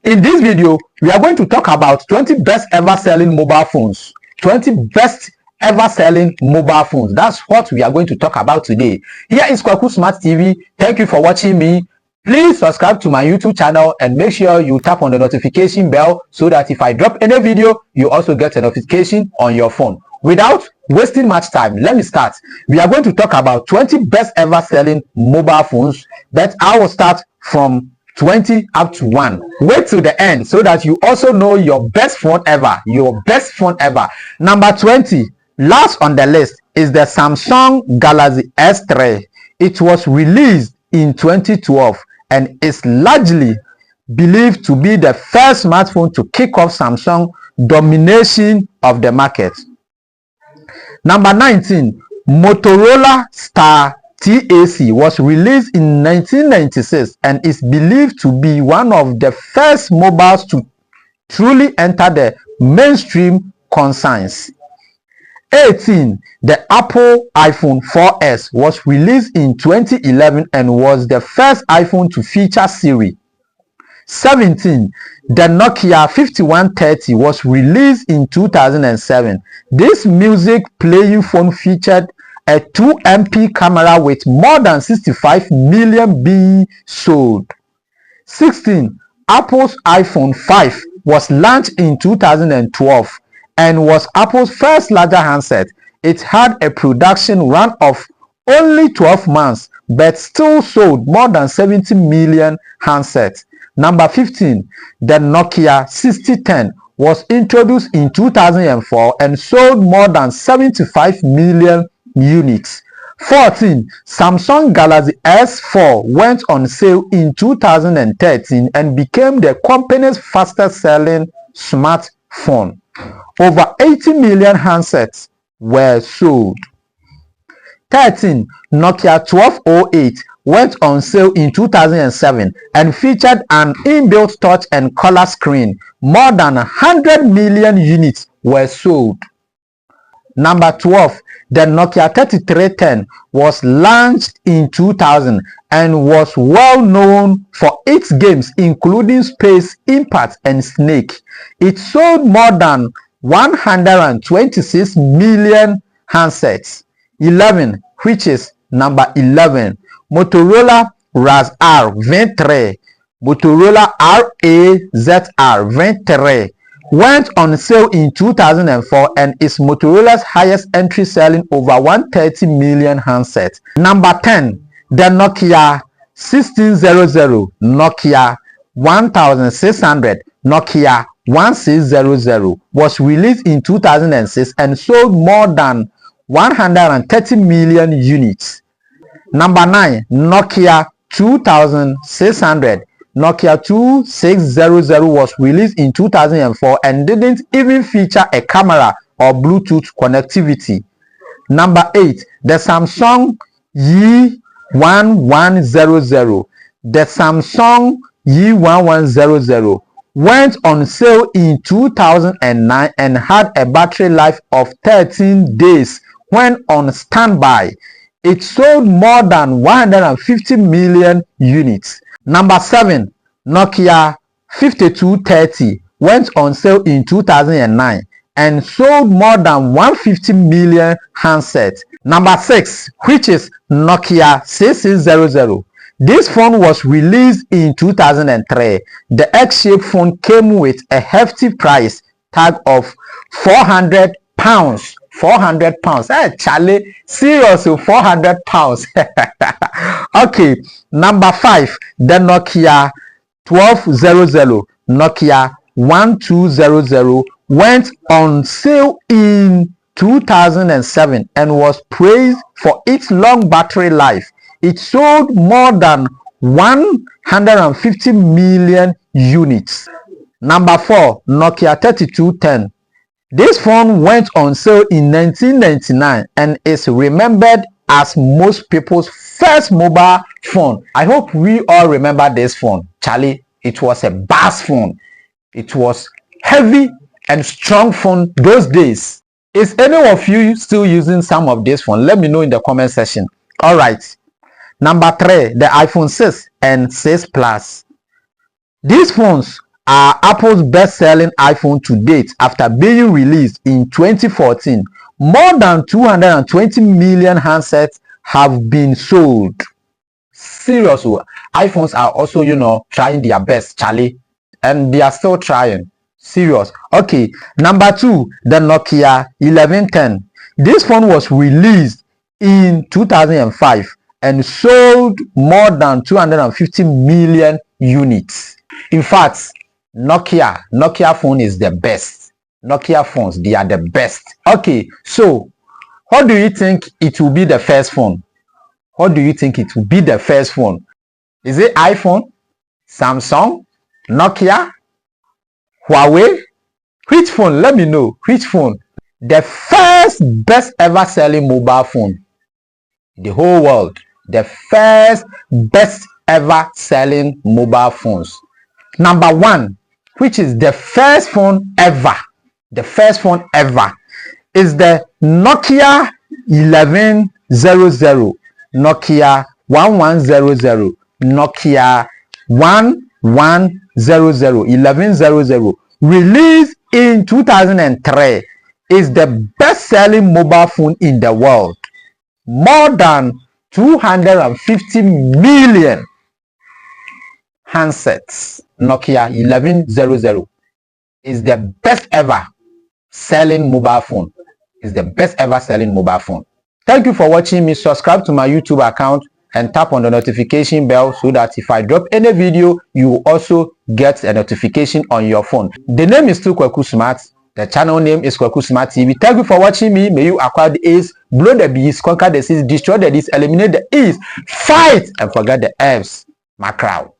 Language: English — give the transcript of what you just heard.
In this video, we are going to talk about 20 best ever selling mobile phones. 20 best ever selling mobile phones. That's what we are going to talk about today. Here is KwakuSmart TV. Thank you for watching me. Please subscribe to my YouTube channel and make sure you tap on the notification bell so that if I drop any video, you also get a notification on your phone. Without wasting much time, let me start. We are going to talk about 20 best ever selling mobile phones, but I will start from 20 up to 1. Wait till the end so that you also know your best phone ever. Number 20, last on the list, is the Samsung Galaxy S3. It was released in 2012 and is largely believed to be the first smartphone to kick off Samsung domination of the market. Number 19, Motorola Star TAC was released in 1996 and is believed to be one of the first mobiles to truly enter the mainstream conscience. 18, the Apple iPhone 4S was released in 2011 and was the first iPhone to feature Siri. 17, the Nokia 5130 was released in 2007. This music playing phone featured a 2MP camera with more than 65 million being sold. 16, Apple's iPhone 5 was launched in 2012 and was Apple's first larger handset. It had a production run of only 12 months but still sold more than 70 million handsets. Number 15, the Nokia 6010 was introduced in 2004 and sold more than 75 million units. 14, Samsung Galaxy S4 went on sale in 2013 and became the company's fastest selling smartphone. Over 80 million handsets were sold. 13, Nokia 1208 went on sale in 2007 and featured an inbuilt touch and color screen. More than 100 million units were sold. Number 12, the Nokia 3310 was launched in 2000 and was well known for its games including Space, Impact and Snake. It sold more than 126 million handsets. 11, which is number 11, Motorola RAZR 23, Motorola RAZR 23 went on sale in 2004 and is Motorola's highest entry, selling over 130 million handsets. Number 10, the Nokia 1600, Nokia 1600, Nokia 1600 was released in 2006 and sold more than 130 million units. Number 9, Nokia 2600. Nokia 2600 was released in 2004 and didn't even feature a camera or Bluetooth connectivity. Number 8, the Samsung Y1100. The Samsung Y1100 went on sale in 2009 and had a battery life of 13 days when on standby. It sold more than 150 million units. Number 7, Nokia 5230 went on sale in 2009 and sold more than 150 million handsets. Number 6, which is Nokia 6600. This phone was released in 2003. The X-shaped phone came with a hefty price tag of £400. 400 pounds. Hey, Charlie, seriously, 400 pounds. Okay, number 5, the Nokia 1200, Nokia 1200 went on sale in 2007 and was praised for its long battery life. It sold more than 150 million units. Number 4, Nokia 3210. This phone went on sale in 1999 and is remembered as most people's first mobile phone. I hope we all remember this phone. Charlie, it was a bass phone. It was heavy and strong phone those days. Is any of you still using some of this phone? Let me know in the comment section. All right. Number 3, the iPhone 6 and 6 Plus. These phones are Apple's best-selling iPhone to date after being released in 2014. More than 220 million handsets have been sold. Serious, iPhones are also, trying their best, Charlie, and they are still trying. Serious. Okay, number 2, the Nokia 1110. This phone was released in 2005 and sold more than 250 million units. In fact, Nokia phone is the best. Nokia phones, they are the best. Okay, so what do you think it will be the first phone? What do you think it will be the first phone? Is it iPhone, Samsung, Nokia, Huawei? Which phone? Let me know. Which phone? The first best ever selling mobile phone in the whole world. The first best ever selling mobile phones. Number 1, which is the first phone ever. The first phone ever is the Nokia 1100, Nokia 1100, Nokia 1100, released in 2003, is the best-selling mobile phone in the world. More than 250 million handsets. Nokia 1100 is the best ever selling mobile phone. Is the best ever selling mobile phone. Thank you for watching me. Subscribe to my YouTube account and tap on the notification bell so that if I drop any video, you will also get a notification on your phone. The name is still KwakuSmart. The channel name is KwakuSmart TV. Thank you for watching me. May you acquire the A's, blow the B's, conquer the C's, destroy the D's, eliminate the E's, fight and forget the F's. My crowd.